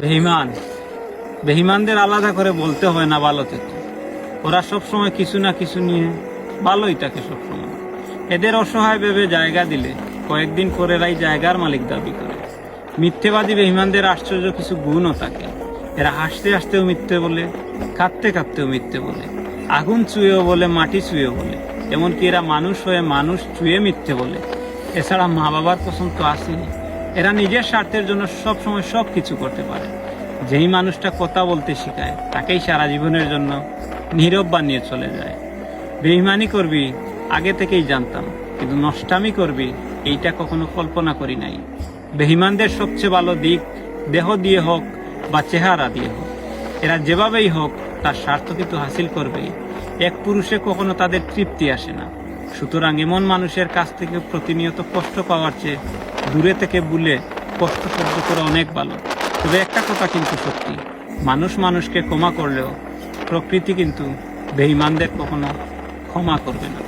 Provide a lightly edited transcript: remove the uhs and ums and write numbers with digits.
বেঈমান বেঈমানদের আলাদা করে বলতে হয় না ভালো থেকে। ওরা সবসময় কিছু না কিছু নিয়ে ভালোই থাকে সবসময়। এদের অসহায় ভেবে জায়গা দিলে কয়েকদিন পরে এরাই জায়গার মালিক দাবি করে। মিথ্যেবাদী বেঈমানদের আশ্চর্য কিছু গুণও থাকে। এরা হাসতে হাসতেও মিথ্যে বলে, কাঁদতে কাঁদতেও মিথ্যে বলে, আগুন ছুঁয়েও বলে, মাটি ছুঁয়েও বলে, এমনকি এরা মানুষ হয়ে মানুষ ছুঁয়ে মিথ্যে বলে। এছাড়া মা বাবার পছন্দ তো আসেনি। এরা নিজের স্বার্থের জন্য সবসময় সব কিছু করতে পারে। যেই মানুষটা কথা বলতে শেখায় তাকেই সারা জীবনের জন্য নীরব বানিয়ে চলে যায়। বেঈমানি করবি আগে থেকেই জানতাম, কিন্তু নষ্টামি করবি এইটা কখনো কল্পনা করি নাই। বেঈমানদের সবচেয়ে ভালো দিক দেহ দিয়ে হোক বা চেহারা দিয়ে হোক, এরা যেভাবেই হোক তার স্বার্থ কিন্তু হাসিল করবেই। এক পুরুষে কখনো তাদের তৃপ্তি আসে না। সুতরাং এমন মানুষের কাছ থেকে প্রতিনিয়ত কষ্ট পাওয়ার চেয়ে দূরে থেকে ভুলে কষ্ট সহ্য করা অনেক ভালো। তবে একটা কথা কিন্তু সত্যি, মানুষ মানুষকে ক্ষমা করলেও প্রকৃতি কিন্তু বেঈমানদের কখনো ক্ষমা করবে না।